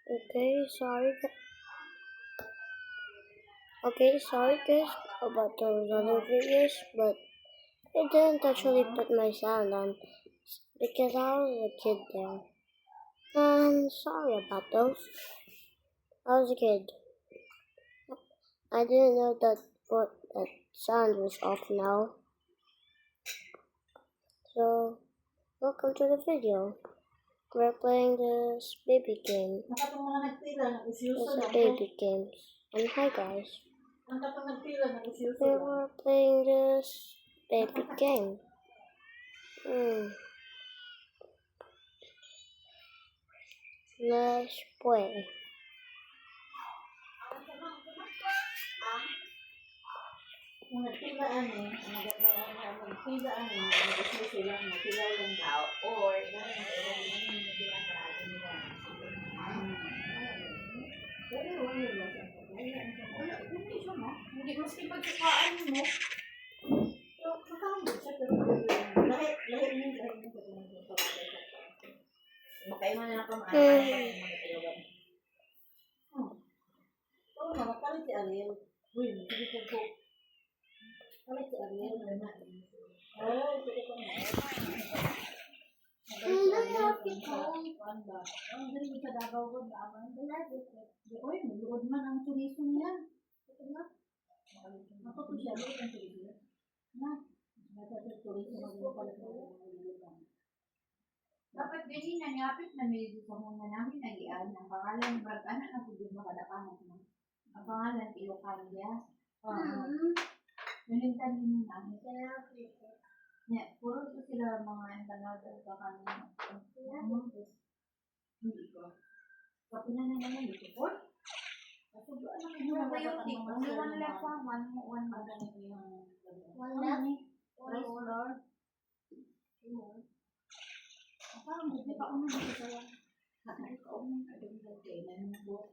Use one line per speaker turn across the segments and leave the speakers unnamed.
Sorry guys about those other videos, but I didn't actually put my sound on because I was a kid then. And sorry about those. I was a kid. I didn't know that sound was off now. So, welcome to the video. We're playing this baby game. It's a baby game. And hi guys. We were playing this baby game. Let's play.
Hindi maski pagkakaan mo. Bakay mo na kung makapalit si Ariel. Uy, hindi ko. Palit si Ariel. Sige ko na. Hindi ka dagaw ko na aman. Uy, maluod man ang turismo niya. Ako po siya, luod ang turismo. Dapat ganyan na niyapit na medyo sa muna namin nagian. Ang pangalan, anak na po din makadakahan mo. Ang pangalan, Ilocandia. Nalintan din namin. Puro ito sila mga empanada sa kanina. Hindi ko. Kapinan na naman dito po. One left one maganik yung one left. Rice flour. Parang hindi pa ako dito sa nakay ko ang adong kainan mo.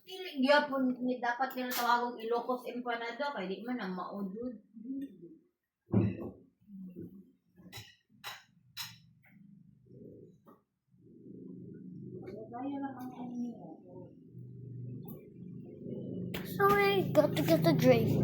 Hindi gyapon ni dapat nila tawagong Ilocos empanada kay di man ang maudod.
So we got to get the drink.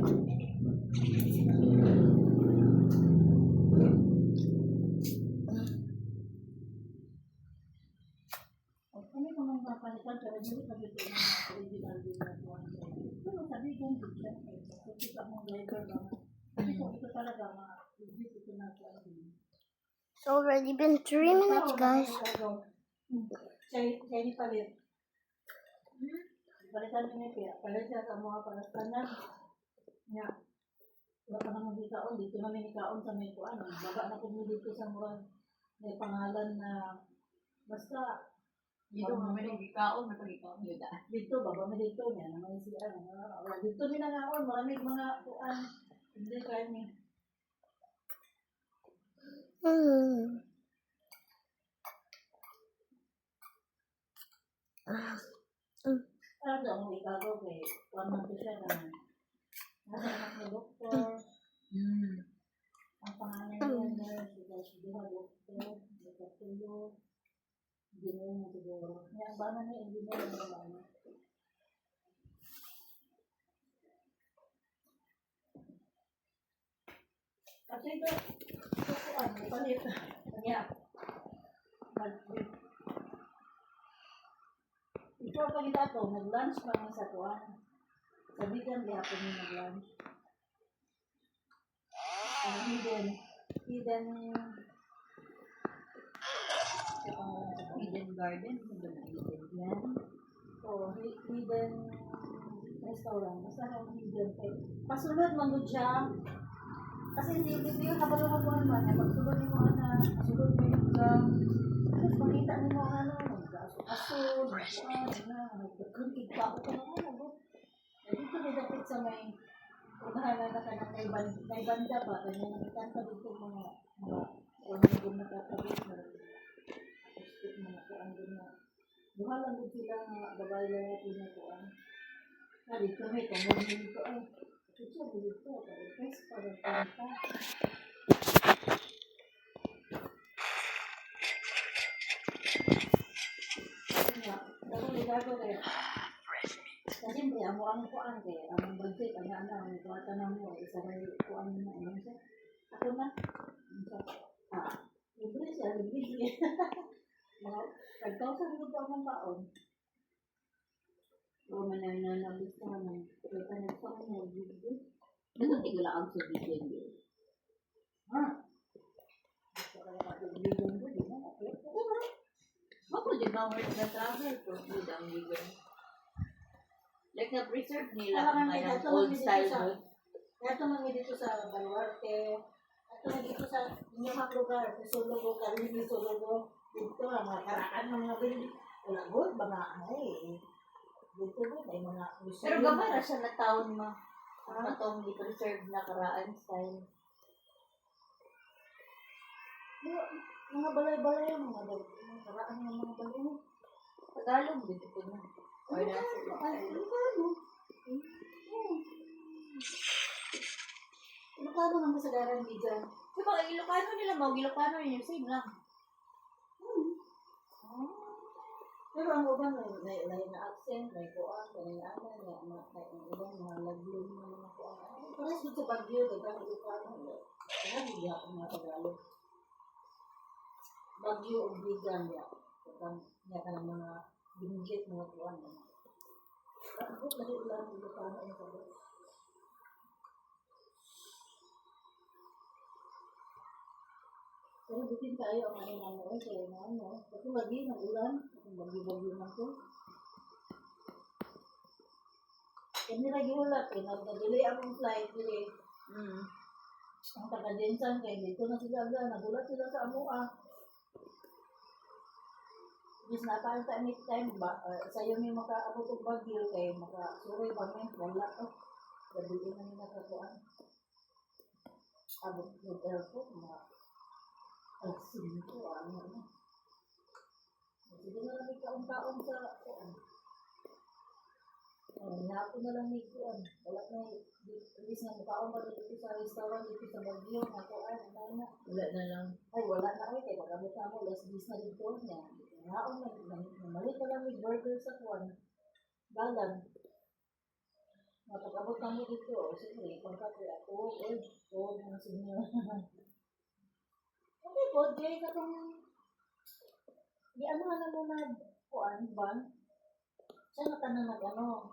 It's already been 3 minutes, guys.
Saya palit. Palitan ini pia, palit siya sa mga palastanan. Nya. Wala pa naman dito namin ikaon sa may kuan. Baba na kung dito sa murang may pangalan na basta dito namin ikaon, may pag-ikaon yun da. Dito baba na dito niya naman siya. Dito nila ngaon, maraming mga kuan. Hindi kami. Ano ang ikaw kay kuan man siya na. Nasa anak ng doktor. Ang pangalan niya siya doktor, doktor. Hindi mo siguro. Yang bana niya hindi mo na. Kasi ito kuan palit. Kanya. Ito pa kita to, nag-lunch pa nga sa kuan. Sabi kan gihapon ni nag-lunch. Hidden garden, yan. So, hidden restaurant. Basta ang hidden. Pasulod man siya. Kasi hindi yung kabalo mo man. Pagsulod mo pasulod mo yung tapos makita mo aso, nagkakungkig pa ako dito may dapit sa may unahan na kanang may banda ba kanya nakitan pa dito mga kung nakakabit na mga kuan din na duha lang din sila nga babae na pinakuan dito may tumog dito ay ito dito para para Santiago kaya. Kasi hindi, ang kuan kaya, ang budget, ang kuwata na mo, isa may kuan na ano siya. Ako na, libre siya, libre siya. Mga, pagkausan ko pa akong kaon. O mananabis na naman, kaya pa nagsama na, libre. Nagtigala ang sa video. Ha? Gusto ka na ka-video ko, di ba? Ako, di ba, work na travel ko, good ang libre. Like na-preserve nila ang kanyang old style food. Ito mga dito sa Baluarte. Ito na dito sa inyong lugar. Sa Sulugo, Karili, Sulugo. Dito ang mga karaan ng mga building. Wala good, mga ay. Dito good, ay mga museum. Pero gamay na siya na taon mo. Ang itong i-preserve na karaan style. Mga balay-balay ang mga karaan ng mga balay. Tagalog dito ko na. Or nasa Ilocano ng kasagaran di dyan. Diba, Ilocano nila mo, Ilocano yun yung same lang. Pero ang ubang may na-accent, may kuwan, may ano, may ubang mga laglong na mga kuwan. Parang dito sa Baguio, diba, Ilocano. Kaya hindi ako mga Tagalog. Baguio o Bigan, niya ka ng mga binigit mga kuwan. Ako, lagi ulan, Ilocano ang sabi. Pero butin tayo ang ano na mo, kaya na ano. Kasi lagi ng ulan, kung bagi-bagi na ko. Kaya lagi ulat, nag-delay akong flight, delay. Ang taga-Jensan, kaya dito na sila, nagulat sila sa Amua. Bis na tayo sa anytime ba, sa'yo may makaabot ng bagyo, kaya makasuroy ba may wala to. Gabiin na nila kakuan. Abot ng airport, mga asin ko, ano. Sige na lang may kaong-kaong sa kuan. Hapon na lang may kuan. Wala na, at least na makaong pa dito sa restaurant, dito sa Baguio, na kuan, ano. Wala na lang. Ay, wala na kami, kaya magamit na mo, last days na dito niya. Naon na, malit na lang may burger sa kuwan. Balag. Mapag-abot kami dito. Sige, kontak ko ako. Mga sinyo. Okay po, Jay, katong di ano na muna kuwan, ban? Siya na tanang nag-ano.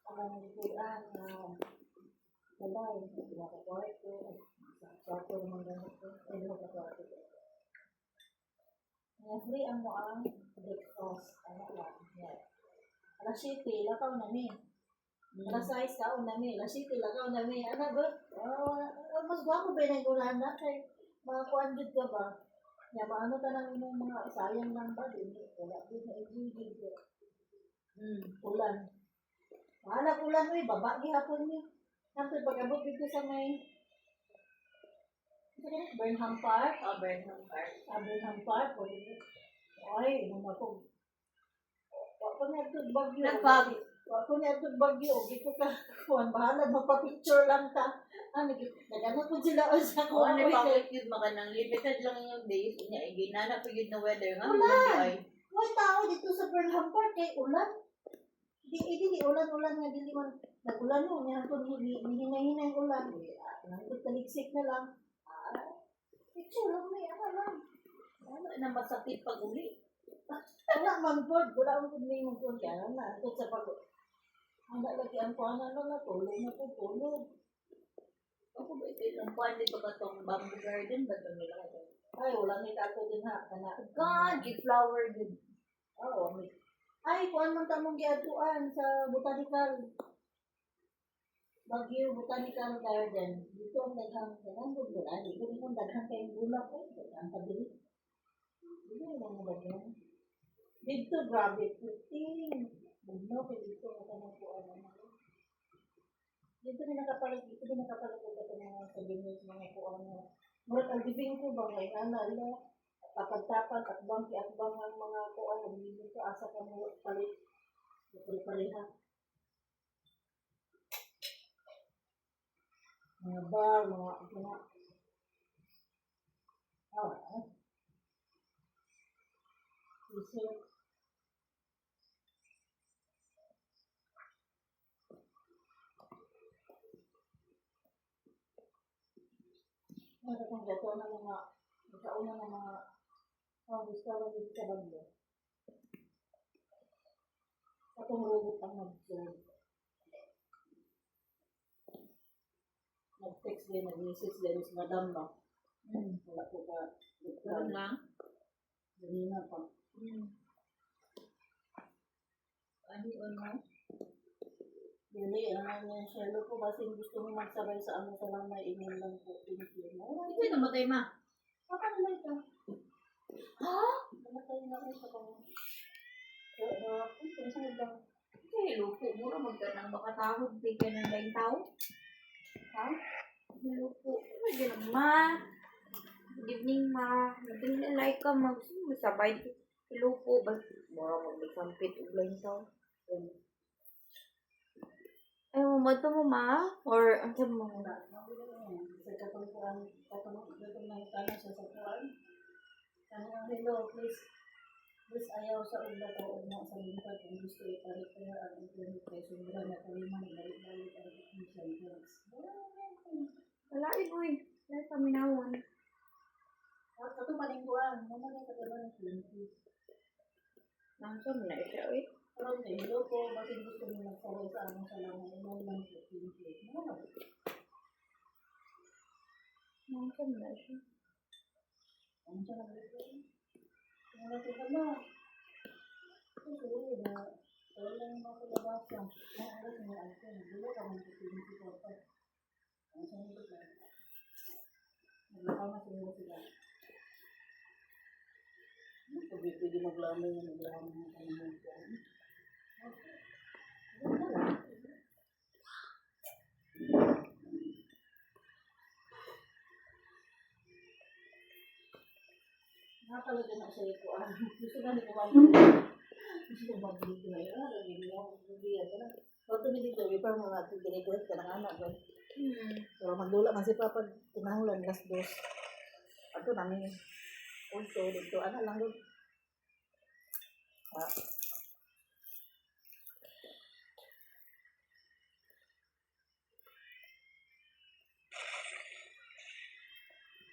Ang nagkuhan, balay. Nakakawait ko. Sa naman ganit ko. Ay, nakakawait ko. Free ang mo ang breakfast. Ano lang. Alas 7, lakaw na mi. Alas 6, kaon na mi. Alas 7, lakaw na mi. Ano ba? Mas gwapo ba yung ulan na? Kaya mga kuandid ka ba? Maano ka lang yung mga sayang lang ba? Wala din na i-gigil. Ulan. Mahalag ulan mo baba gihapon niya. Kapag pag-abot dito sa may Burnham Park. Burnham Park. Burnham Park. Ay, nung ako. Wako na ito bagyo. Wako na ito bagyo. Dito ka, kuhan, bahala, magpa-picture lang ta. Nag-ano po sila o sa kuhan.
Bakit yun maka nang limited lang yung days niya. Ginanap po yun na weather.
Ulan! May tao dito sa Burnham Park kay ulan. Di ulan-ulan nga. Di man nag-ulan mo. Hinahinay yung ulan. Nagtaliksik na lang. Picture lang may ano lang.
Ano na masakit pag uli?
Wala man po. Wala man po may mong po. Kaya na. Ito sa pag... Ang lagi ang kuhanan lang na tulog na po. Tulog.
Ako ba ito? Ang kuhan dito ba itong bamboo garden ba ito nila?
Ay, wala may tato din ha.
God, flower din.
Oo. Ay, kuhan man tamong giatuan sa botanical. Baguio Botanical Garden. Dito ang daghang gula. Dito ang daghang kayong gula po. Ang pabili. Dito ang mga daghang. Dito, grabe. Puting. Bugno, kaya dito ang tanong po ano. Dito din nakapalag ko ito mga sabihin mga po ano. Murat ang bibing ko ba may ano. Tapad-tapad at bangki-atbang ang mga po ano. Dito asa ka mo palit. Pareha. Mga bar, mga t-shirt. Kung gato na mga, magkauna na mga, gusto lang dito sa bagyo. Atong robot ang nag-text din, nag-message din sa madam ba? Wala ko pa.
Ano lang?
Ganina pa.
Ano mo?
Dili, ang shelo ko kasi gusto mo magsabay sa ano sa lang may email lang po.
Ito yung namatay ma.
Namatay ka.
Ha?
Namatay na rin sa kanya. Kung saan ba?
Kaya lupo mo ra magkanang makatahod bigyan ng daing tao.
Ha?
Lupo. Ano ganun ma? Good evening ma. Madali like ka masabay. Lupo ba? Mura magbisampit og daing tao. Ay, mamadto mo ma? Or ang sabi mo?
Sa katungkuan, katungkuan na itana siya sa kuwan. Hello, please ayaw sa ugda to o sa lingkod kung gusto i-repair ang internet kay sumura na kaliman balik-balik ang technician drugs.
Wala boy. Wala kami nawan.
Kato palingkuan, naman ay kataban ng clinic.
Nasa mo na siya eh.
Pero hello po, bakit gusto mo magsaway sa among salaman? Ilan lang po clinic.
Nasa mo na siya.
Ano siya nag-repair? Wala ko ba na? Kasi na, wala lang makalabasa. Ang alas mo ang ito, wala ka man sa clinic ko pa. Ang siya nag-repair. Naglakaw na sila. Pwede maglamay na maglamay ng kanilang po. Nakapalaga na siya ito. Gusto na ni kumamili. Gusto na mabili na yun. Nagiging mo. Pag tumili ko, yung parang mga tigre-gret ka ng anak. So, magdula man si Papa, tinahulan, last dos. Ato namin. Punto, dito, anak lang doon.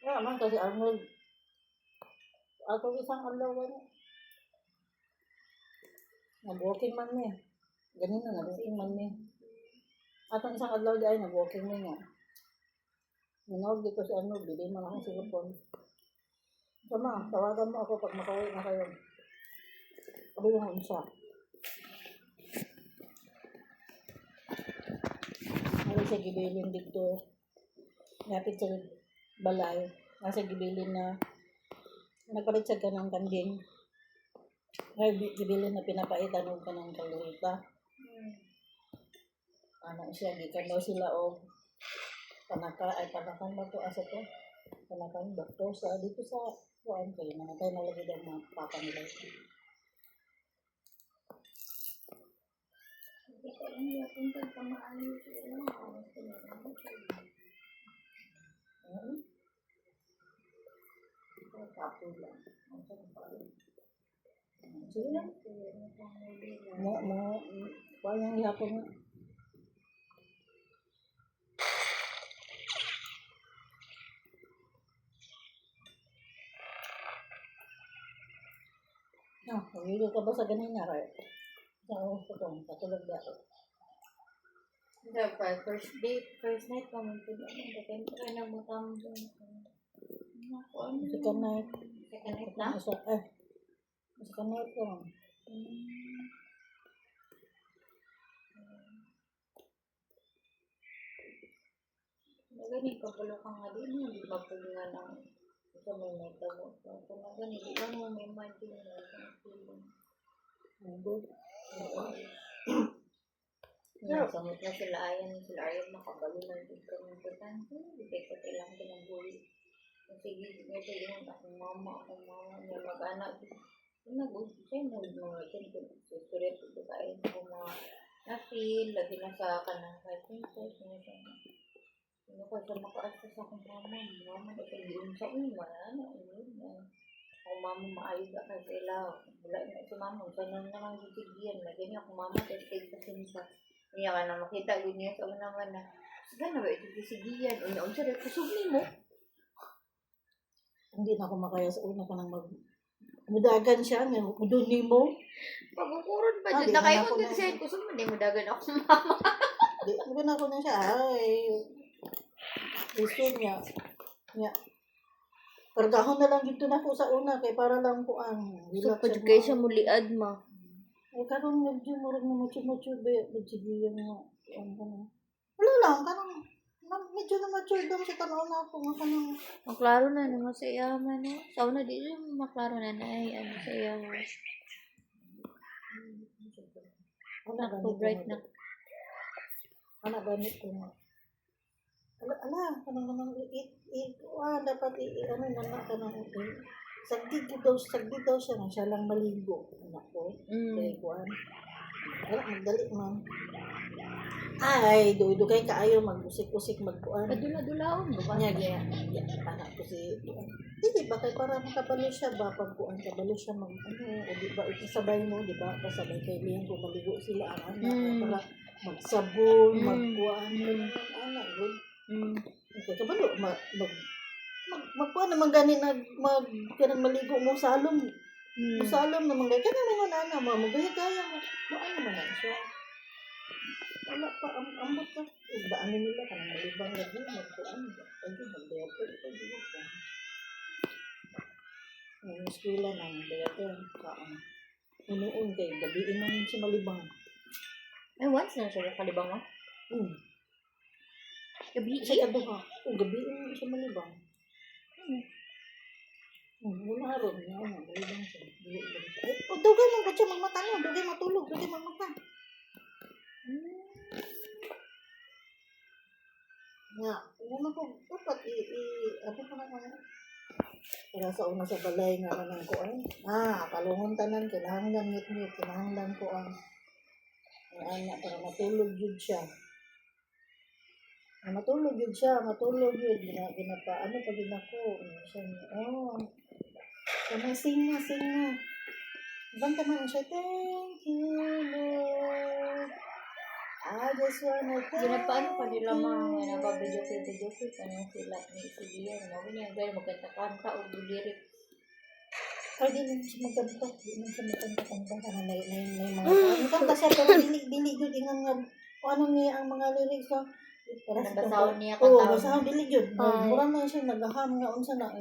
Kaya man kasi Arnold, ato isang alaw niya. Nag-walking man niya. Ganun na, nag-walking man niya. Atong isang adlaw dahil nag-walking niya. Minawag dito si Arnold, bili man akong silupon. Sama, tawagan mo ako pag makauwi na kayo. Sabi yung isa. Nari sa gibilin dito. Napit sa balay. Nasa gibilin na nagpalit sa kanang kanding. Ay, gibilin na pinapaitan o kanang kalorita. Ano siya, gikan daw sila o panakan ba ito asa to? Panakan ba ito? Sa dito sa kuhaan kayo, nangatay na lagi daw mga papa nila.
Hindi ako yung pamaayos sila.
Kapo lang. Sige lang. Kuhaan yung ihapon nga. Pagilo ka ba sa ganina, right? Sa patulog ba?
First night kami pula mo. Try na mo kami doon.
Second night.
Second night na?
Second night ko.
Nagani kapulo ka nga din. Hindi mapuli nga ng sa may meta mo. Kung nagani, di lang mo may imagine na isang feeling.
Good.
Samot na sila ayan makabalo na dito ng importante. Hindi ko kailangan din ang buhay. Sige, ito yung akong mama niya mag-anak. Nag-uusap siya, mga susulit ito tayo ng mga na-feel, lagi na sa kanang princess, ano ko siya makaasa sa akong mama ito yun sa uma, akong mama maayos ka kasi sila, wala na si mama, sanang naman gisigyan, lagi niya akong mama, testig sa sinsa, niya ka na makita, niya sa naman na, sige na ba ito gisigyan, o naon siya, kusog ni mo,
Hindi na ako makaya sa una ka nang mudagan siya, doon mo.
Pagkukuron pa
Ah,
dyan.
di,
Nakayon
hanap ko
din
na.
siya. Gusto mo, di mo dagan ako.
Di na ako na siya, ay, gusto niya. Niya. Kargahon na lang dito na ko sa una, kay para lang ko ang.
So, pwede kayo siya muliad, ma.
Ay, karong medyo murag na mature ba, medyo yung wala lang, medyo na mature daw siya tanaw na ako, nga kanang,
Maklaro na naman sa iya man. Sa una, di rin maklaro na na ay ano sa iya. Bright na.
Anak ganit ko nga. Kanang dapat ano na kanang sagdi daw siya na siya lang maligo. Anak ko. Kaya kuan. Wala, magdali man. Ay, dugay kaayo mag-usik-usik magkuan.
Padula-dulaon mo ba?
Nya, anak ko si Hindi ba kay para makabalo siya ba pagkuan kabalo siya mag o di ba ito sabay mo di ba kasabay kay liyan ko maligo sila ang anak para magsabon magkuan anak good okay kabalo magkuan naman gani kanang maligo mo salom salom naman gani kana naman ana mo magaya mo ano man na siya wala pa ambot ka daan nila kanang malibang lagi magkuan pwede magdayap ito di ba ang eskwela ng dayaton noon kay gabiin namin siya malibang
Ay, once na siya kalibang mo? Gabi?
Kasi kaduha gabiin siya malibang wala ron malibang siya dugay mo ba siya magmata no dugay matulog dugay magmata nga una ko dapat ano pa naman para sa una sa balay nga kanang kuan kalungon tanan kinahanglan ngit-ngit kinahanglan ko ang anak para matulog yun siya matulog yun ginapa ano pag ginako siya kaya sing na banta man siya thank you Lord I just wanna thank
Ginapaano pa nila mga nagpa-video clip ano sila ni Silia mo niya gaya magkanta-kanta o lirik.
Ay, di naman siya magkanta. Di naman siya magkanta-kanta. May mga kanta siya, pero dili yun. Ingan nga, ano niya ang mga lyrics ko.
Nabasahon niya
Oo,
kanta.
basahon, dili yun. Murang na siya, naghaham nga unsa na.